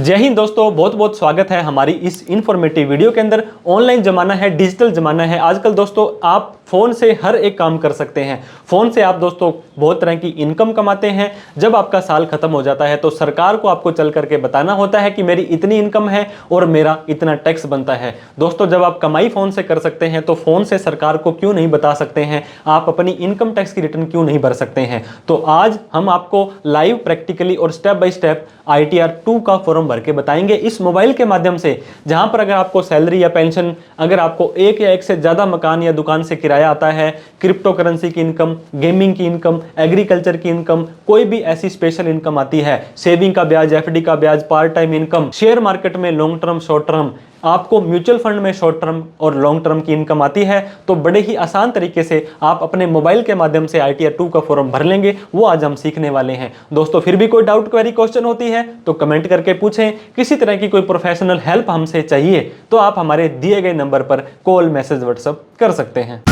जय हिंद दोस्तों, बहुत बहुत स्वागत है हमारी इस इन्फॉर्मेटिव वीडियो के अंदर। ऑनलाइन जमाना है, डिजिटल जमाना है आजकल दोस्तों। आप फोन से हर एक काम कर सकते हैं। फोन से आप दोस्तों बहुत तरह की इनकम कमाते हैं। जब आपका साल खत्म हो जाता है तो सरकार को आपको चल करके बताना होता है कि मेरी इतनी इनकम है और मेरा इतना टैक्स बनता है। दोस्तों, जब आप कमाई फोन से कर सकते हैं तो फोन से सरकार को क्यों नहीं बता सकते हैं, आप अपनी इनकम टैक्स की रिटर्न क्यों नहीं भर सकते हैं। तो आज हम आपको लाइव प्रैक्टिकली और स्टेप बाय स्टेप ITR 2 का फॉर्म भर के बताएंगे इस मोबाइल के माध्यम से, जहां पर अगर आपको सैलरी या पेंशन, अगर आपको एक या एक से ज्यादा मकान या दुकान से किराया आता है, क्रिप्टो करेंसी की इनकम, गेमिंग की इनकम, एग्रीकल्चर की इनकम, कोई भी ऐसी स्पेशल इनकम आती है, सेविंग का ब्याज, FD का ब्याज, part time income, share market में लॉन्ग टर्म, शॉर्ट टर्म, आपको म्यूचुअल फंड में शॉर्ट टर्म और लॉन्ग टर्म की इनकम आती है, तो बड़े ही आसान तरीके से आप अपने मोबाइल के माध्यम से ITR 2 का फॉर्म भर लेंगे। वो आज हम सीखने वाले हैं दोस्तों। फिर भी कोई डाउट, क्वेरी, क्वेश्चन होती है तो कमेंट करके पूछें। किसी तरह की कोई प्रोफेशनल हेल्प हमसे चाहिए तो आप हमारे दिए गए नंबर पर कॉल, मैसेज, व्हाट्सएप कर सकते हैं।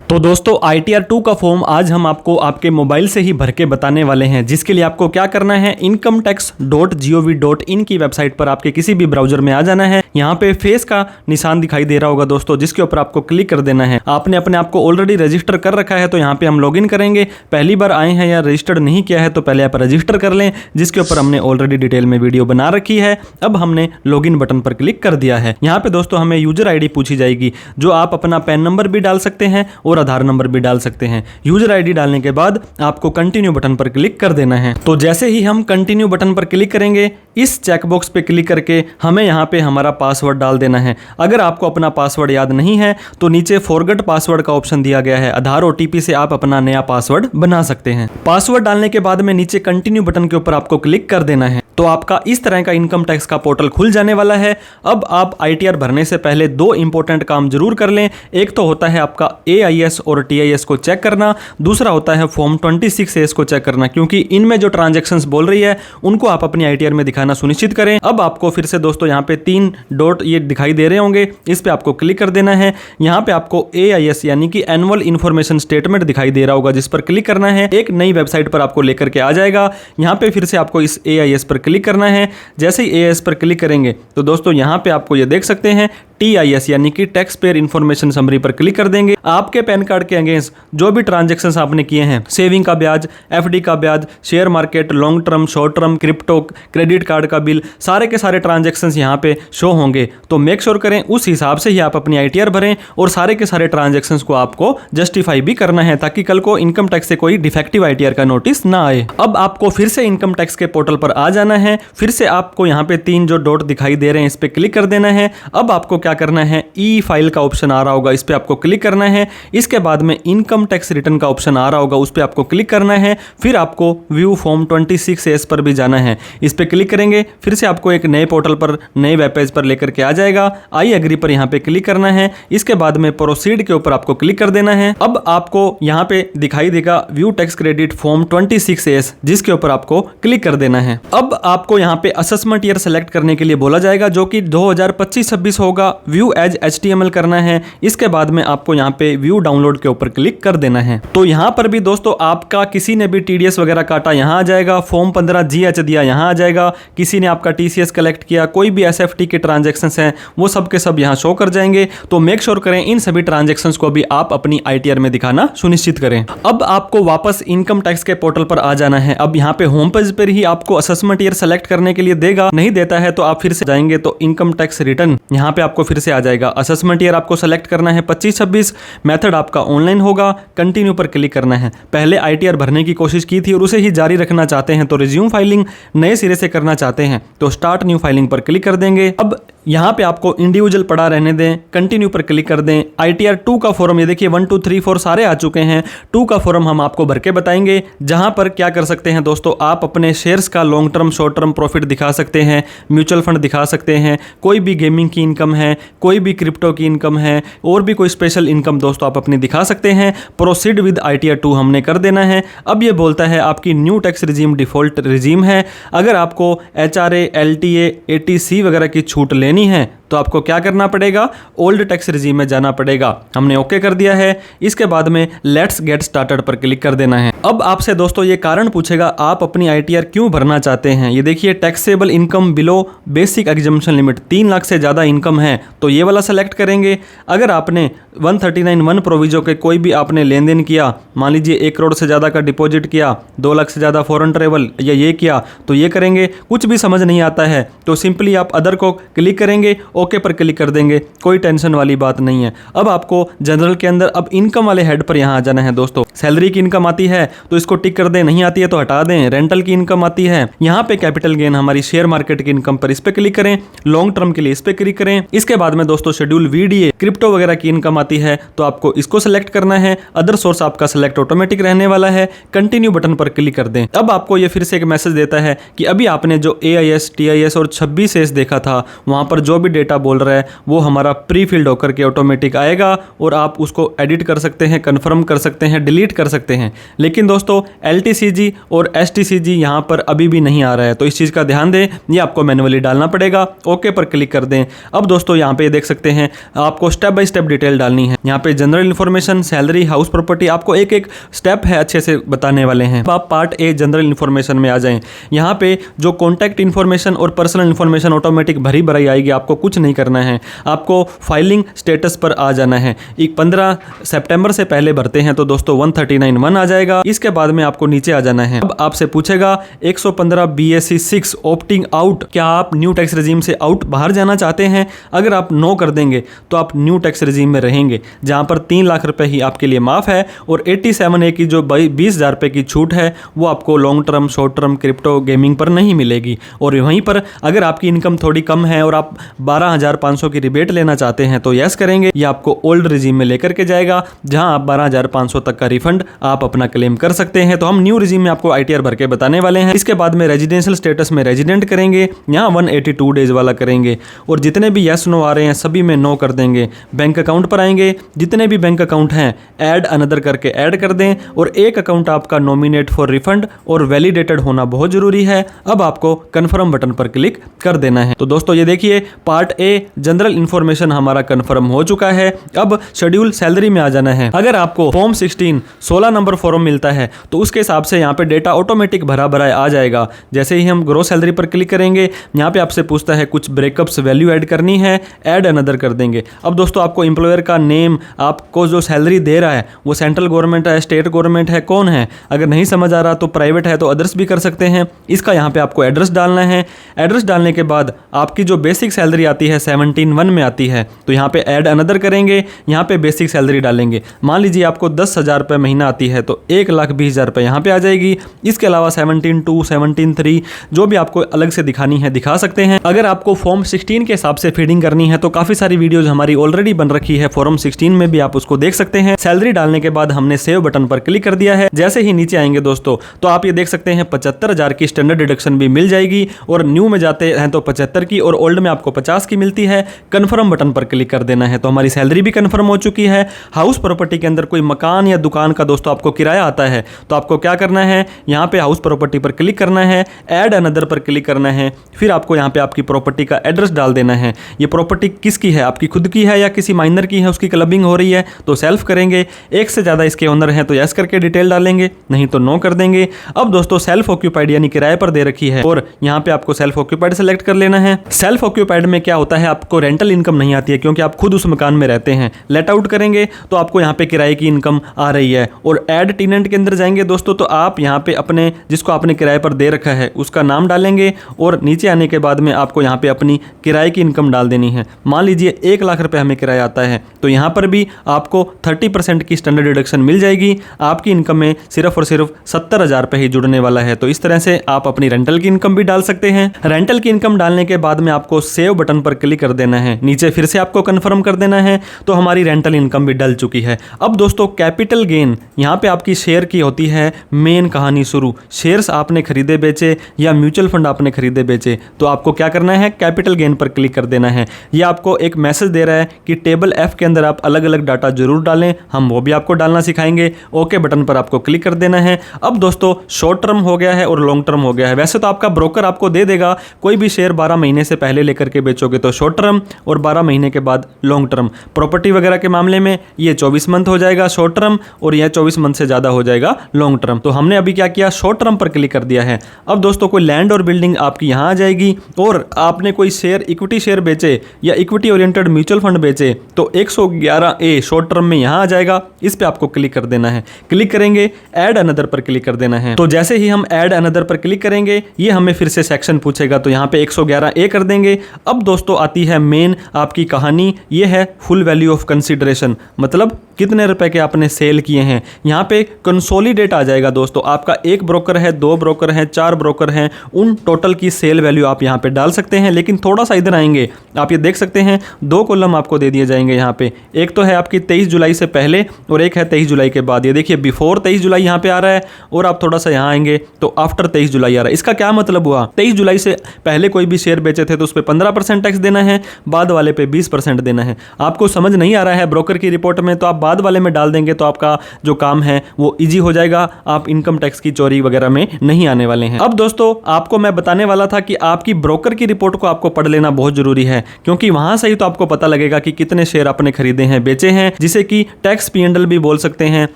तो दोस्तों, ITR 2 का फॉर्म आज हम आपको आपके मोबाइल से ही भर के बताने वाले हैं, जिसके लिए आपको क्या करना है, incometax.gov.in की वेबसाइट पर आपके किसी भी ब्राउजर में आ जाना है। यहाँ पे फेस का निशान दिखाई दे रहा होगा दोस्तों, जिसके ऊपर आपको क्लिक कर देना है। आपने अपने आप को ऑलरेडी रजिस्टर कर रखा है तो यहाँ पे हम लॉगिन करेंगे। पहली बार आए हैं या रजिस्टर्ड नहीं किया है तो पहले आप रजिस्टर कर लें, जिसके ऊपर हमने ऑलरेडी डिटेल में वीडियो बना रखी है। अब हमने लॉगिन बटन पर क्लिक कर दिया है। यहाँ पे दोस्तों हमें यूजर ID पूछी जाएगी, जो आप अपना पैन नंबर भी डाल सकते हैं और आधार नंबर भी डाल सकते हैं। यूजर ID डालने के बाद आपको कंटिन्यू बटन पर क्लिक कर देना है। तो जैसे ही हम कंटिन्यू बटन पर क्लिक करेंगे, इस चेकबॉक्स पे क्लिक करके हमें यहाँ पे हमारा पासवर्ड डाल देना है। अगर आपको अपना पासवर्ड याद नहीं है तो नीचे फॉरगेट पासवर्ड का ऑप्शन दिया गया है। आधार OTP से आप अपना नया पासवर्ड बना सकते हैं। पासवर्ड डालने के बाद में नीचे कंटिन्यू बटन के ऊपर आपको क्लिक कर देना है। तो आपका इस तरह का इनकम टैक्स का पोर्टल खुल जाने वाला है। अब आप ITR भरने से पहले दो इंपॉर्टेंट काम जरूर कर लें। एक तो होता है आपका AIS और TIS को चेक करना, दूसरा होता है फॉर्म 26A को चेक करना, क्योंकि इनमें जो ट्रांजैक्शंस बोल रही है उनको आप अपनी ITR में दिखाना सुनिश्चित करें। अब आपको फिर से दोस्तों यहाँ पे 3 डॉट ये दिखाई दे रहे होंगे, इस पे आपको क्लिक कर देना है। यहाँ पे आपको AIS यानी कि एनुअल इन्फॉर्मेशन स्टेटमेंट दिखाई दे रहा होगा, जिस पर क्लिक करना है। एक नई वेबसाइट पर आपको लेकर के आ जाएगा। यहाँ पे फिर से आपको इस AIS पर क्लिक करना है। जैसे ही AIS पर क्लिक करेंगे तो दोस्तों यहाँ पे आपको ये देख सकते हैं TIS यानी कि टैक्स पेयर इन्फॉर्मेशन समरी पर क्लिक कर देंगे। आपके पैन कार्ड के अगेंस्ट जो भी ट्रांजैक्शंस आपने किए हैं, सेविंग का ब्याज, FD का ब्याज, share market, long term, short term, crypto, credit card का बिल, सारे के सारे ट्रांजैक्शंस यहाँ पे शो होंगे। तो मेक श्योर करें उस हिसाब से ही आप अपनी ITR भरें और सारे के सारे ट्रांजैक्शंस को आपको जस्टिफाई भी करना है, ताकि कल को इनकम टैक्स से कोई डिफेक्टिव ITR का नोटिस ना आए। अब आपको फिर से इनकम टैक्स के पोर्टल पर आ जाना है। फिर से आपको यहाँ पे 3 जो डॉट दिखाई दे रहे हैं, इस पे क्लिक कर देना है। अब आपको क्या करना है, ई फाइल का ऑप्शन आ रहा होगा, इस पे आपको क्लिक करना है। इसके बाद में इनकम टैक्स रिटर्न का ऑप्शन आ रहा होगा, उस पे आपको क्लिक करना है। फिर आपको व्यू फॉर्म 26A पर भी जाना है, इस पे क्लिक करेंगे। फिर से आपको एक नए पोर्टल पर, नए वेब पेज पर लेकर के आ जाएगा। आई एग्री पर यहाँ पे क्लिक करना है। इसके बाद में प्रोसीड के ऊपर आपको क्लिक कर देना है। अब आपको यहाँ पे दिखाई देगा view tax credit form 26A, जिसके ऊपर आपको क्लिक कर देना है। अब आपको यहाँ पे असेसमेंट ईयर सेलेक्ट करने के लिए बोला जाएगा, जो कि 2025-26 होगा। व्यू एज HTML करना है। इसके बाद में आपको यहाँ पे व्यू डाउनलोड के ऊपर क्लिक कर देना है। तो यहाँ पर भी दोस्तों आपका किसी ने भी TDS वगैरह काटा यहाँ आ जाएगा, फॉर्म 15GH दिया यहाँ आ जाएगा, किसी ने आपका TCS कलेक्ट किया, कोई भी SFT के ट्रांजैक्शंस हैं वो सब के सब यहाँ शो कर जाएंगे। तो मेक श्योर करें इन सभी ट्रांजैक्शंस को भी आप अपनी ITR में दिखाना सुनिश्चित करें। अब आपको वापस इनकम टैक्स के पोर्टल पर आ जाना है। अब यहाँ पे होम पेज पर ही आपको असेसमेंट ईयर सेलेक्ट करने के लिए देगा, नहीं देता है तो आप फिर से जाएंगे तो इनकम टैक्स रिटर्न यहाँ पे आपको फिर से आ जाएगा। असेसमेंट ईयर आपको सेलेक्ट करना है 25-26, मेथड आपका ऑनलाइन होगा, कंटिन्यू पर क्लिक करना है। पहले ITR भरने की कोशिश की थी और उसे ही जारी रखना चाहते हैं तो रिज्यूम फाइलिंग नए सिरे से करना चाहते हैं तो स्टार्ट न्यू फाइलिंग पर क्लिक कर देंगे। अब यहाँ पे आपको इंडिविजुअल पड़ा रहने दें, कंटिन्यू पर क्लिक कर दें। ITR 2 का फॉर्म ये देखिए 1 2 3 4 सारे आ चुके हैं। 2 का फॉर्म हम आपको भर के बताएंगे, जहां पर क्या कर सकते हैं दोस्तों, आप अपने शेयर्स का long term, short term profit दिखा सकते हैं, म्यूचुअल फंड दिखा सकते हैं, कोई भी गेमिंग की इनकम है, कोई भी क्रिप्टो की इनकम है, और भी कोई स्पेशल इनकम दोस्तों आप अपनी दिखा सकते हैं। प्रोसीड विद ITR 2 हमने कर देना है। अब ये बोलता है आपकी new tax regime default regime है। अगर आपको HRA, LTA, ATC वगैरह की छूट लेनी है तो आपको क्या करना पड़ेगा, ओल्ड टैक्स रिजीम में जाना पड़ेगा। हमने ओके कर दिया है। इसके बाद में लेट्स गेट स्टार्टेड पर क्लिक कर देना है। अब आपसे दोस्तों ये कारण पूछेगा आप अपनी ITR क्यों भरना चाहते हैं। ये देखिए taxable income below basic exemption limit, 3 lakh से ज़्यादा इनकम है तो ये वाला सेलेक्ट करेंगे। अगर आपने 139(1) प्रोविजो के कोई भी आपने लेन देन किया, मान लीजिए 1 करोड़ से ज़्यादा का डिपॉजिट किया, 2 लाख से ज़्यादा फॉरेन ट्रेवल या ये किया तो ये करेंगे। कुछ भी समझ नहीं आता है तो सिंपली आप अदर को क्लिक करेंगे, ओके पर क्लिक कर देंगे, कोई टेंशन वाली बात नहीं है। अब आपको जनरल के अंदर अब इनकम वाले हेड पर यहाँ आ जाना है दोस्तों। सैलरी की इनकम आती है तो इसको टिक कर दें, नहीं आती है तो हटा दें। रेंटल की इनकम आती है, यहाँ पे कैपिटल गेन हमारी शेयर मार्केट की इनकम पर इस पे क्लिक करें, लॉन्ग टर्म के लिए इस पे क्लिक करें। इसके बाद में दोस्तों शेड्यूल VDA क्रिप्टो वगैरह की इनकम आती है तो आपको इसको सिलेक्ट करना है। अदर सोर्स आपका सिलेक्ट ऑटोमेटिक रहने वाला है। कंटिन्यू बटन पर क्लिक कर दें। अब आपको ये फिर से एक मैसेज देता है कि अभी आपने जो AIS, TIS और 26S देखा था वहां पर जो भी डेटा बोल रहा है वो हमारा प्री फिल्ड होकर के ऑटोमेटिक आएगा और आप उसको एडिट कर सकते हैं, कन्फर्म कर सकते हैं, डिलीट कर सकते हैं। लेकिन दोस्तों LTCG और STCG यहाँ पर अभी भी नहीं आ रहा है तो इस चीज़ का ध्यान दें, ये आपको मैनुअली डालना पड़ेगा। ओके पर क्लिक कर दें। अब दोस्तों यहाँ पे देख सकते हैं आपको स्टेप बाय स्टेप डिटेल डालनी है। यहाँ पे general information, salary, house property, आपको एक एक स्टेप है अच्छे से बताने वाले हैं। अब आप पार्ट A जनरल इन्फॉर्मेशन में आ जाएं। यहाँ पे जो कॉन्टैक्ट इन्फॉर्मेशन और पर्सनल इन्फॉर्मेशन ऑटोमेटिक भरी भराई आएगी, आपको कुछ नहीं करना है। आपको फाइलिंग स्टेटस पर आ जाना है। 15 सितंबर से पहले भरते हैं तो दोस्तों 139(1) आ जाएगा। इसके बाद में आपको नीचे आ जाना है। अब आपसे पूछेगा 115 BSc 6 ऑप्टिंग आउट, क्या आप न्यू टैक्स रिजीम से आउट बाहर जाना चाहते हैं? अगर आप नो कर देंगे तो आप न्यू टैक्स रिजीम में रहेंगे जहां पर 3 लाख रुपए ही आपके लिए माफ है और 87A की जो 20,000 रुपए की छूट है वो आपको long term, short term, crypto, gaming पर नहीं मिलेगी। और वहीं पर अगर आपकी इनकम थोड़ी कम है और आप 12,500 की रिबेट लेना चाहते हैं तो यस करेंगे। ये आपको ओल्ड रिजीम में लेकर के जाएगा जहां आप 12,500 तक का रिफंड आप अपना क्लेम कर सकते हैं। तो हम न्यू रिजीम में आपको ITR भर के बताने वाले हैं। इसके बाद में रेजिडेंशियल स्टेटस में रेजिडेंट करेंगे, यहाँ 182 डेज वाला करेंगे और जितने भी यस नो आ रहे हैं सभी में नो कर देंगे। बैंक अकाउंट पर आएंगे, जितने भी बैंक अकाउंट हैं ऐड अनदर करके ऐड कर दें और एक अकाउंट आपका नॉमिनेट फॉर रिफंड और वैलिडेटेड होना बहुत जरूरी है। अब आपको कंफर्म बटन पर क्लिक कर देना है। तो दोस्तों ये देखिए पार्ट A जनरल इन्फॉर्मेशन हमारा कंफर्म हो चुका है। अब शेड्यूल सैलरी में आ जाना है। अगर आपको फॉर्म 16 नंबर फॉर्म मिलता है तो उसके हिसाब से यहाँ पे डेटा ऑटोमेटिक भरा भरा आ जाएगा। जैसे ही हम ग्रोस सैलरी पर क्लिक करेंगे यहाँ पे आपसे पूछता है कुछ ब्रेकअप्स वैल्यू ऐड करनी है, ऐड अनदर कर देंगे। अब दोस्तों आपको एम्प्लॉयर का नेम, आपको जो सैलरी दे रहा है वो सेंट्रल गवर्नमेंट है, स्टेट गवर्नमेंट है, कौन है। अगर नहीं समझ आ रहा तो प्राइवेट है तो अदर्स भी कर सकते हैं। इसका यहाँ पे आपको एड्रेस डालना है। एड्रेस डालने के बाद आपकी जो बेसिक सैलरी आती है 17(1) में आती है तो यहाँ पे ऐड अनदर करेंगे, यहाँ पे बेसिक सैलरी डालेंगे। मान लीजिए आपको 10,000 रुपये महीना आती है तो 1,20,000 रुपये यहाँ पे आ जाएगी। इसके अलावा 17(2), 17(3) जो भी आपको अलग से दिखानी है दिखा सकते हैं। अगर आपको फॉर्म 16 के हिसाब से फीडिंग करनी है तो काफ़ी सारी वीडियोज हमारी ऑलरेडी बन रखी है, फॉर्म 16 में भी आप उसको देख सकते हैं। सैलरी डालने के बाद हमने सेव बटन पर क्लिक कर दिया है। जैसे ही नीचे आएंगे दोस्तों तो आप ये देख सकते हैं 75,000 की स्टैंडर्ड डिडक्शन भी मिल जाएगी और न्यू में जाते हैं तो 75 की और ओल्ड में आपको 50 की मिलती है। कन्फर्म बटन पर क्लिक कर देना है। तो हमारी सैलरी भी कन्फर्म हो चुकी है। हाउस प्रॉपर्टी के अंदर कोई मकान या दुकान का दोस्तों आपको किराया आता है तो आपको क्या करना है, यहाँ पे हाउस प्रॉपर्टी पर क्लिक करना है, ऐड अनदर पर क्लिक करना है, फिर आपको यहाँ पे आपकी प्रॉपर्टी का एड्रेस डाल देना है। ये प्रॉपर्टी किसकी है, आपकी खुद की है या किसी माइनर की है, उसकी क्लबिंग हो रही है तो सेल्फ करेंगे। एक से ज़्यादा इसके ओनर हैं तो यस करके डिटेल डालेंगे, नहीं तो नो कर देंगे। अब दोस्तों सेल्फ ऑक्यूपाइड यानी किराए पर दे रखी है और यहाँ पे आपको सेल्फ ऑक्यूपाइड सेलेक्ट कर लेना है। सेल्फ ऑक्यूपाइड में क्या होता है, आपको रेंटल इनकम नहीं आती है क्योंकि आप खुद उस मकान में रहते हैं। लेट आउट करेंगे तो आपको यहाँ पे किराए की इनकम आ रही है। और ऐड टेनेंट के अंदर जाएंगे दोस्तों तो आप यहाँ पे अपने जिसको आपने किराए पर दे रखा है उसका नाम डालेंगे और नीचे आने के बाद में आपको यहाँ पे अपनी किराए की इनकम डाल देनी है। मान लीजिए 1 लाख रुपए हमें किराया आता है तो यहाँ पर भी आपको 30% की स्टैंडर्ड डिडक्शन मिल जाएगी। आपकी इनकम में सिर्फ और सिर्फ 70,000 रुपए ही जुड़ने वाला है। तो इस तरह से आप अपनी रेंटल की इनकम भी डाल सकते हैं। रेंटल की इनकम डालने के बाद में आपको सेव बटन पर क्लिक कर देना है। नीचे फिर से आपको कंफर्म कर देना है तो हमारी रेंटल इनकम भी डल चुकी है। अब दोस्तों कैपिटल गेन यहाँ पे आपकी शेयर की होती है मेन कहानी शुरू। शेयर्स आपने खरीदे बेचे या म्यूचुअल फंड आपने खरीदे बेचे तो आपको क्या करना है, कैपिटल गेन पर क्लिक कर देना है। ये आपको एक मैसेज दे रहा है कि टेबल F के अंदर आप अलग अलग डाटा जरूर डालें, हम वो भी आपको डालना सिखाएंगे। ओके बटन पर आपको क्लिक कर देना है। अब दोस्तों शॉर्ट टर्म हो गया है और लॉन्ग टर्म हो गया है। वैसे तो आपका ब्रोकर आपको दे देगा, कोई भी शेयर 12 महीने से पहले लेकर के बेचोगे करोगे तो शॉर्ट टर्म, और 12 महीने के बाद लॉन्ग टर्म। प्रॉपर्टी वगैरह के मामले में ये 24 मंथ हो जाएगा शॉर्ट टर्म, और यह 24 मंथ से ज़्यादा हो जाएगा लॉन्ग टर्म। तो हमने अभी क्या किया, शॉर्ट टर्म पर क्लिक कर दिया है। अब दोस्तों कोई लैंड और बिल्डिंग आपकी यहाँ आ जाएगी, और आपने कोई शेयर, इक्विटी शेयर बेचे या इक्विटी ओरिएंटेड म्यूचुअल फंड बेचे तो 111A शॉर्ट टर्म में यहाँ आ जाएगा। इस पे आपको क्लिक कर देना है। क्लिक करेंगे, ऐड अनदर पर क्लिक कर देना है। तो जैसे ही हम ऐड अनदर पर क्लिक करेंगे, ये हमें फिर से सेक्शन पूछेगा, तो यहाँ पे 111A कर देंगे। अब दोस्तों आती है मेन आपकी कहानी, ये है फुल वैल्यू ऑफ कंसीडरेशन, मतलब कितने रुपए के आपने सेल किए हैं। यहाँ पे कंसोलिडेट आ जाएगा दोस्तों, आपका एक ब्रोकर है, 2 ब्रोकर हैं, 4 ब्रोकर हैं, उन टोटल की सेल वैल्यू आप यहाँ पे डाल सकते हैं। लेकिन थोड़ा सा इधर आएंगे, आप ये देख सकते हैं 2 कॉलम आपको दे दिए जाएंगे यहाँ पे। एक तो है आपकी 23 जुलाई से पहले, और एक है 23 जुलाई के बाद। ये देखिए बिफोर 23 जुलाई यहाँ पे आ रहा है, और आप थोड़ा सा यहाँ आएंगे तो आफ्टर 23 जुलाई आ रहा है। इसका क्या मतलब हुआ, 23 जुलाई से पहले कोई भी शेयर बेचे थे तो उस पर 15% टैक्स देना है, बाद वाले पे 20% देना है। आपको समझ नहीं आ रहा है ब्रोकर की रिपोर्ट में, तो आप बाद वाले में डाल देंगे, तो आपका जो काम है वो इजी हो जाएगा। आप इनकम टैक्स की चोरी वगैरह में नहीं आने वाले हैं। अब दोस्तों आपको मैं बताने वाला था कि आपकी ब्रोकर की रिपोर्ट को आपको पढ़ लेना बहुत जरूरी है, क्योंकि वहां से ही तो आपको पता लगेगा कि कितने शेयर आपने खरीदे हैं, बेचे हैं, जिसे कि टैक्स P&L भी बोल सकते हैं,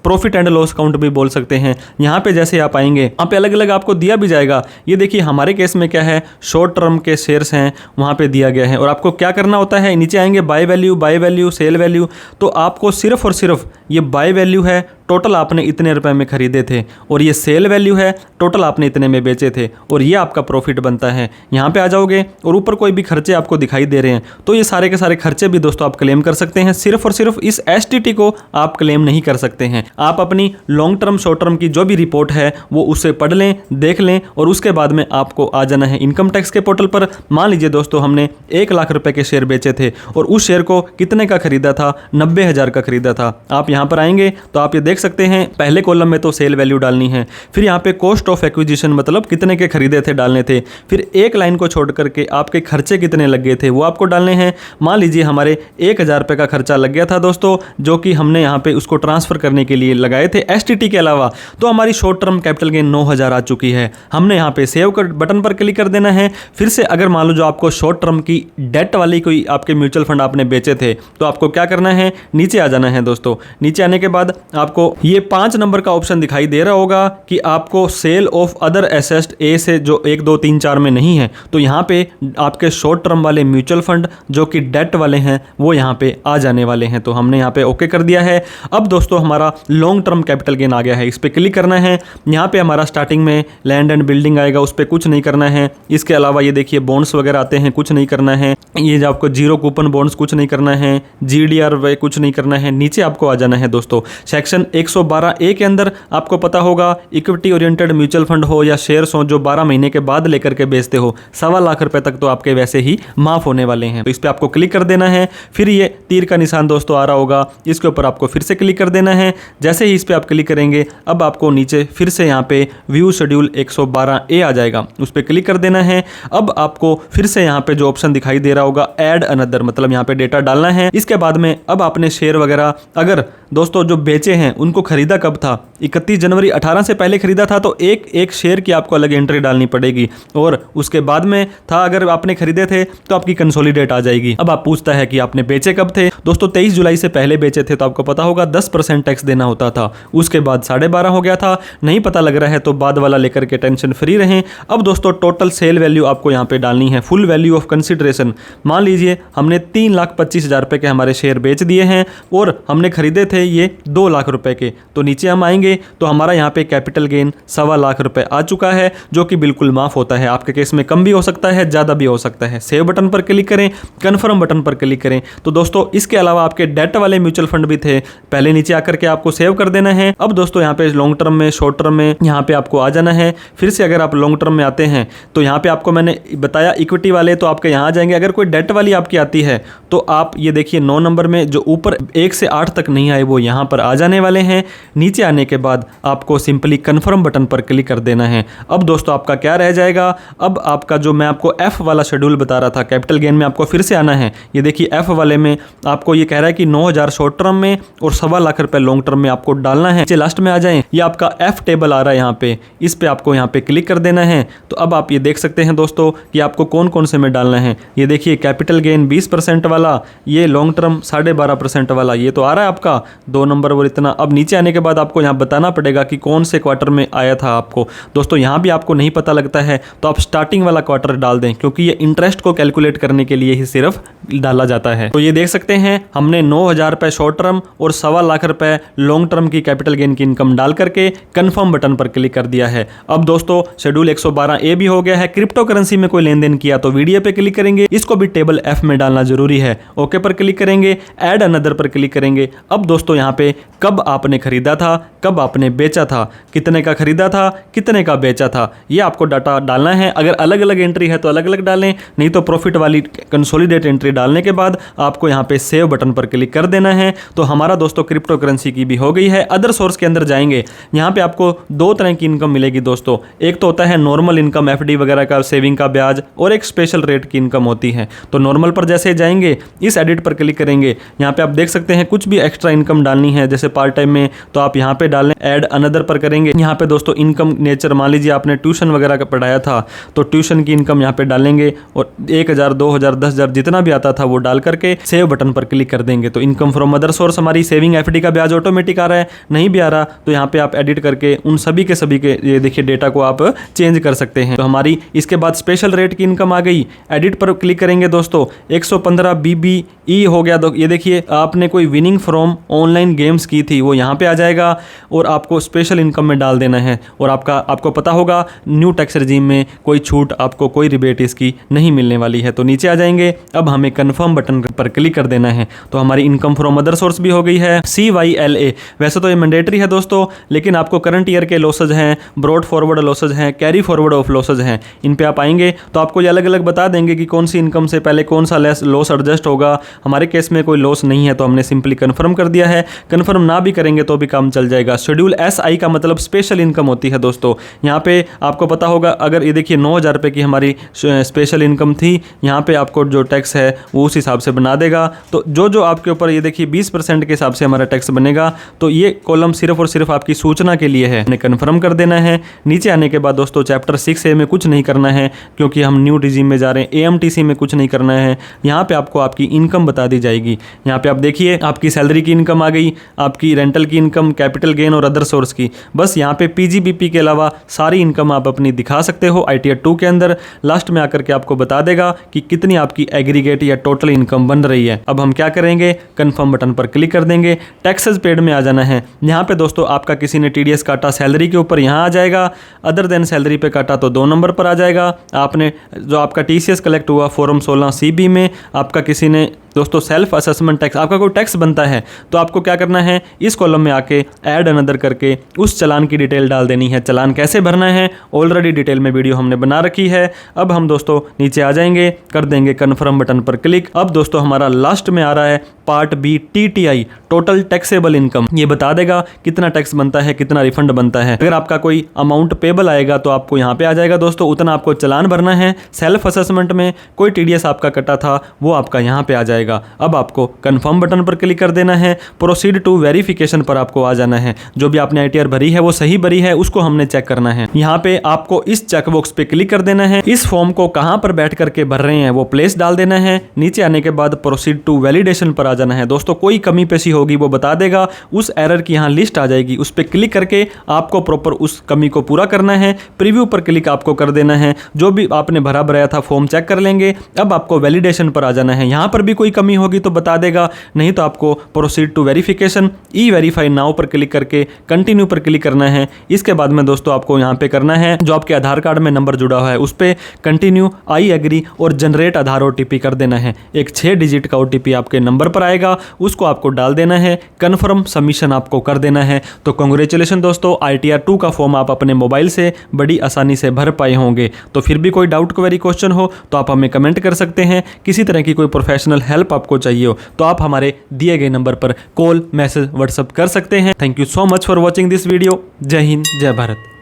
प्रॉफिट एंड लॉस अकाउंट भी बोल सकते हैं। यहाँ पे जैसे आप आएंगे, यहाँ पे अलग अलग आपको दिया भी जाएगा। ये देखिए हमारे केस में क्या है, शॉर्ट टर्म के शेयर्स हैं, वहाँ पे दिया गया है। और आपको क्या करना होता है, नीचे आएंगे बाय वैल्यू, सेल वैल्यू। तो आपको सिर्फ और सिर्फ ये बाय वैल्यू है, टोटल आपने इतने रुपए में खरीदे थे, और ये सेल वैल्यू है, टोटल आपने इतने में बेचे थे, और ये आपका प्रॉफिट बनता है। यहाँ पे आ जाओगे और ऊपर कोई भी खर्चे आपको दिखाई दे रहे हैं, तो ये सारे के सारे खर्चे भी दोस्तों आप क्लेम कर सकते हैं। सिर्फ और सिर्फ इस STT को आप क्लेम नहीं कर सकते हैं। आप अपनी लॉन्ग टर्म शॉर्ट टर्म की जो भी रिपोर्ट है वो उसे पढ़ लें, देख लें, और उसके बाद में आपको आ जाना है इनकम टैक्स के पोर्टल पर। मान लीजिए दोस्तों हमने 1 लाख रुपए के शेयर बेचे थे, और उस शेयर को कितने का खरीदा था, 90,000 का खरीदा था। आप यहाँ पर आएंगे तो आप ये देख सकते हैं, पहले कॉलम में तो सेल वैल्यू डालनी है, फिर यहाँ पे कॉस्ट ऑफ एक्विजिशन, मतलब कितने के खरीदे थे डालने थे, फिर एक लाइन को छोड़ करके आपके खर्चे कितने लग गए थे वो आपको डालने हैं। मान लीजिए हमारे 1,000 रुपये का खर्चा लग गया था दोस्तों, जो कि हमने यहाँ पे उसको ट्रांसफर करने के लिए लगाए थे STT के अलावा। तो हमारी शॉर्ट टर्म कैपिटल गेन 9,000 आ चुकी है। हमने यहाँ पे सेव कर बटन पर क्लिक कर देना है। फिर से अगर मान लो जो आपको शॉर्ट टर्म की डेट वाली कोई आपके म्यूचुअल फंड आपने बेचे थे, तो आपको क्या करना है, नीचे आ जाना है दोस्तों। नीचे आने के बाद आपको ये 5 नंबर का ऑप्शन दिखाई दे रहा होगा कि आपको सेल ऑफ अदर एसेट ए से, जो 1 2 3 4 में नहीं है, तो यहाँ पे आपके शॉर्ट टर्म वाले म्यूचुअल फंड जो कि डेट वाले हैं वो यहाँ पे आ जाने वाले हैं। तो हमने यहाँ पे ओके कर दिया है। अब दोस्तों हमारा लॉन्ग टर्म कैपिटल गेन आ गया है, इस पर क्लिक करना है। यहाँ पे हमारा स्टार्टिंग में लैंड एंड बिल्डिंग आएगा, उस पर कुछ नहीं करना है। इसके अलावा ये देखिए बॉन्ड्स वगैरह आते हैं, कुछ नहीं करना है। ये जो आपको 0 कूपन बॉन्ड्स कुछ नहीं करना है, GDR वे कुछ नहीं करना है। नीचे आपको आ जाना है दोस्तों, सेक्शन 112A के अंदर आपको पता होगा, इक्विटी ओरिएंटेड म्यूचुअल फंड हो या शेयर्स हो जो 12 महीने के बाद लेकर के बेचते हो, 1.25 लाख रुपए तक तो आपके वैसे ही माफ होने वाले हैं। तो इस पर आपको क्लिक कर देना है। फिर ये तीर का निशान दोस्तों आ रहा होगा, इसके ऊपर आपको फिर से क्लिक कर देना है। जैसे ही इस पर आप क्लिक करेंगे, अब आपको नीचे फिर से यहाँ पे व्यू शेड्यूल 112A आ जाएगा, उस पर क्लिक कर देना है। अब आपको फिर से यहाँ पे जो ऑप्शन दिखाई दे रहा होगा ऐड अनदर, मतलब यहाँ पे डेटा डालना है। इसके बाद में अब आपने शेयर वगैरह अगर दोस्तों जो बेचे हैं उनको खरीदा कब था, 31 जनवरी 18 से पहले खरीदा था, तो एक शेयर की आपको अलग एंट्री डालनी पड़ेगी। और उसके बाद में था अगर आपने खरीदे थे तो आपकी कंसोलिडेट आ जाएगी। अब आप पूछता है कि आपने बेचे कब थे, दोस्तों 23 जुलाई से पहले बेचे थे, तो आपको पता होगा 10% टैक्स देना होता था। उसके बाद 12.5 हो गया था। नहीं पता लग रहा है तो बाद वाला लेकर के टेंशन फ्री रहें। अब दोस्तों टोटल सेल वैल्यू आपको यहाँ पे डालनी है, फुल वैल्यू ऑफ कंसिडरेशन। मान लीजिए हमने 3,25,000 रुपए के हमारे शेयर बेच दिए हैं और हमने खरीदे थे ये 2 लाख रुपए के। तो नीचे हम आएंगे तो हमारा यहाँ पे कैपिटल गेन 1.25 लाख रुपए आ चुका है, जो कि बिल्कुल माफ होता है। आपके केस में कम भी हो सकता है, ज़्यादा भी हो सकता है। सेव बटन पर क्लिक करें, कन्फर्म बटन पर क्लिक करें। तो दोस्तों इसके अलावा आपके डेट वाले म्यूचुअल फंड भी थे, पहले नीचे आकर के आपको सेव कर देना है। अब दोस्तों यहाँ पे लॉन्ग टर्म में, शॉर्ट टर्म में यहाँ पे आपको आ जाना है। फिर से अगर आप लॉन्ग टर्म में आते हैं तो यहाँ पे आपको मैंने बताया इक्विटी वाले, तो आपके यहाँ आ जाएंगे। अगर कोई डेट वाली आपकी आती है तो आप ये देखिए 9 नंबर में जो ऊपर 1 से 8 तक नहीं आए वो यहाँ पर आ जाने वाले वाले हैं। नीचे आने के बाद आपको सिंपली कन्फर्म बटन पर क्लिक कर देना है। अब दोस्तों आपका क्या रह जाएगा, अब आपका जो मैं आपको एफ वाला शेड्यूल बता रहा था, कैपिटल गेन में आपको फिर से आना है। ये देखिए एफ वाले में आपको ये कह रहा है कि 9,000 शॉर्ट टर्म में और 1.25 लाख रुपए लॉन्ग टर्म में आपको डालना है। लास्ट में आ जाएं, ये आपका एफ टेबल आ रहा है यहाँ पे, इस पे आपको यहाँ पे क्लिक कर देना है। तो अब आप ये देख सकते हैं दोस्तों कि आपको कौन कौन से में डालना है। ये देखिए कैपिटल गेन 20% वाला, ये लॉन्ग टर्म 12.5% वाला, ये तो आ रहा है आपका 2 नंबर और इतना। अब नीचे आने के बाद आपको यहाँ बताना पड़ेगा कि कौन से क्वार्टर में आया था आपको। दोस्तों यहाँ भी आपको नहीं पता लगता है तो आप स्टार्टिंग वाला क्वार्टर डाल दें, क्योंकि ये इंटरेस्ट को कैलकुलेट करने के लिए ही सिर्फ डाला जाता है। तो ये देख सकते हैं हमने 9,000 रुपए शॉर्ट टर्म और 1.25 लाख रुपए लॉन्ग टर्म की कैपिटल गेन की इनकम डाल करके कंफर्म बटन पर क्लिक कर दिया है। अब दोस्तों शेड्यूल 112A भी हो गया है। क्रिप्टो करेंसी में कोई लेन देन किया तो वीडियो पे क्लिक करेंगे, इसको भी टेबल एफ में डालना जरूरी है। ओके पर क्लिक करेंगे, ऐड अनदर पर क्लिक करेंगे। अब दोस्तों यहाँ पे कब आपने खरीदा था, कब आपने बेचा था, कितने का खरीदा था, कितने का बेचा था, ये आपको डाटा डालना है। अगर अलग अलग एंट्री है तो अलग अलग डालें, नहीं तो प्रॉफिट वाली कंसोलिडेट एंट्री डालने के बाद आपको यहाँ पे सेव बटन पर क्लिक कर देना है। तो हमारा दोस्तों क्रिप्टो करेंसी की भी हो गई है। अदर सोर्स के अंदर जाएंगे, यहाँ पे आपको 2 तरह की इनकम मिलेगी दोस्तों। एक तो होता है नॉर्मल इनकम, एफडी वगैरह का सेविंग का ब्याज, और एक स्पेशल रेट की इनकम होती है। तो नॉर्मल पर जैसे जाएंगे, इस एडिट पर क्लिक करेंगे, यहाँ पे आप देख सकते हैं कुछ भी एक्स्ट्रा इनकम डालनी है जैसे पार्ट टाइम में तो आप यहाँ पे डालें, ऐड अनदर पर करेंगे। यहाँ पे दोस्तों इनकम नेचर, मान लीजिए आपने ट्यूशन वगैरह का पढ़ाया था तो ट्यूशन की इनकम यहाँ पे डालेंगे और 1,000 2,000 10,000 जितना भी आता था वो डाल करके सेव बटन पर क्लिक कर देंगे। तो इनकम फ्रॉम अदर सोर्स, हमारी सेविंग एफडी का ब्याज ऑटोमेटिक आ रहा है। नहीं भी आ रहा तो यहाँ पे आप एडिट करके उन सभी के ये देखिए डेटा को आप चेंज कर सकते हैं। तो हमारी इसके बाद स्पेशल रेट की इनकम आ गई। एडिट पर क्लिक करेंगे दोस्तों, 115 BBE हो गया। तो ये देखिए आपने कोई विनिंग फ्रॉम ऑनलाइन गेम्स की थी वो यहाँ पे आ जाएगा और आपको स्पेशल इनकम में डाल देना है। और आपको पता होगा न्यू टैक्स रिजीम में कोई छूट, आपको कोई रिबेट इसकी नहीं मिलने वाली है। तो नीचे आ जाएंगे, अब हमें कन्फर्म बटन पर क्लिक कर देना है। तो हमारी इनकम फ्रॉम अदर सोर्स भी हो गई है। CYLA वैसे तो ये मैंडेटरी है दोस्तों, लेकिन आपको करंट ईयर के लॉसेज हैं, ब्रॉड फॉरवर्ड लॉसेज हैं, कैरी फॉरवर्ड ऑफ लॉसेज हैं, इन पे आप आएंगे तो आपको ये अलग अलग बता देंगे कि कौन सी इनकम से पहले कौन सा लॉस एडजस्ट होगा। हमारे केस में कोई लॉस नहीं है तो हमने सिंपली कन्फर्म कर दिया है। कन्फर्म ना भी करेंगे तो भी काम चल जाएगा। शेड्यूल SI का मतलब स्पेशल इनकम होती है दोस्तों। यहाँ पे आपको पता होगा, अगर ये देखिए 9,000 रुपये की हमारी स्पेशल इनकम थी, यहाँ पे आपको जो टैक्स है वो उस हिसाब से बना देगा। तो जो आपके ऊपर ये देखिए 20% के हिसाब से हमारा टैक्स बनेगा। तो ये कॉलम सिर्फ और सिर्फ आपकी सूचना के लिए है, हमें कन्फर्म कर देना है। नीचे आने के बाद दोस्तों चैप्टर 6A में कुछ नहीं करना है क्योंकि हम न्यू रिजीम में जा रहे हैं। AMTC में कुछ नहीं करना है। यहाँ पे आपको आपकी इनकम बता दी जाएगी। यहाँ पे आप देखिए आपकी सैलरी की इनकम आ गई, आपकी रेंटल की इनकम, कैपिटल गेन और अदर सोर्स की। बस यहाँ पे PGBP के अलावा सारी इनकम आप अपनी दिखा सकते हो ITR 2 के अंदर। लास्ट में आकर के आपको बता देगा कि कितनी आपकी एग्रीगेट या टोटल इनकम बन रही है। अब हम क्या करेंगे, कन्फर्म बटन पर क्लिक कर देंगे। टैक्सेस पेड में आ जाना है। यहाँ पे दोस्तों आपका किसी ने TDS काटा सैलरी के ऊपर, यहाँ आ जाएगा। अदर देन सैलरी पे काटा तो 2 नंबर पर आ जाएगा। आपने जो आपका TCS कलेक्ट हुआ फॉर्म 16 CB में, आपका किसी ने दोस्तों सेल्फ असेसमेंट टैक्स, आपका कोई टैक्स बनता है तो आपको क्या करना है, इस कॉलम में आके ऐड अनदर करके उस चालान की डिटेल डाल देनी है। चालान कैसे भरना है ऑलरेडी डिटेल में वीडियो हमने बना रखी है। अब हम दोस्तों नीचे आ जाएंगे, कर देंगे कन्फर्म बटन पर क्लिक। अब दोस्तों हमारा लास्ट में आ रहा है part B TTI, total taxable income. ये बता देगा कितना टैक्स बनता है, कितना रिफंड बनता है। अगर आपका कोई अमाउंट पेबल आएगा तो आपको यहाँ पे आ जाएगा दोस्तों, उतना आपको चालान भरना है। सेल्फ असेसमेंट में कोई TDS आपका कटा था वो आपका यहाँ पे आ जाएगा। अब आपको कंफर्म बटन पर क्लिक कर देना है। प्रोसीड टू वेरिफिकेशन पर आपको आ जाना है। जो भी आपने ITR भरी है वो सही भरी है, उसको हमने चेक करना है। यहाँ पे आपको इस चेकबॉक्स पे क्लिक कर देना है। इस फॉर्म को कहाँ पर बैठ करके भर रहे हैं वो प्लेस डाल देना है। नीचे आने के बाद प्रोसीड टू वैलिडेशन पर आ जाना है। दोस्तों कोई कमी पेशी होगी वो बता देगा, उस एरर की यहाँ लिस्ट आ जाएगी, उस पर क्लिक करके आपको प्रॉपर उस कमी को पूरा करना है। प्रीव्यू पर क्लिक आपको कर देना है। जो भी आपने भरा भराया था फॉर्म चेक कर लेंगे। अब आपको वैलिडेशन पर आ जाना है। यहाँ पर भी कोई कमी होगी तो बता देगा, नहीं तो आपको प्रोसीड टू वेरिफिकेशन E-वेरीफाई नाउ पर क्लिक करके कंटिन्यू पर क्लिक करना है। इसके बाद में दोस्तों आपको यहाँ पे करना है जो आपके आधार कार्ड में नंबर जुड़ा हुआ है उस पर कंटिन्यू, आई एग्री और जनरेट आधार OTP कर देना है। एक 6 डिजिट का OTP आपके नंबर पर आएगा, उसको आपको डाल देना है। कन्फर्म सबमिशन आपको कर देना है। तो कांग्रेचुलेशन दोस्तों, ITR 2 का फॉर्म आप अपने मोबाइल से बड़ी आसानी से भर पाए होंगे। तो फिर भी कोई डाउट क्वेरी क्वेश्चन हो तो आप हमें कमेंट कर सकते हैं। किसी तरह की कोई प्रोफेशनल हेल्प हेल्प आपको चाहिए हो तो आप हमारे दिए गए नंबर पर कॉल, मैसेज, व्हाट्सअप कर सकते हैं। Thank you so much for watching this video. जय हिंद, जय भारत।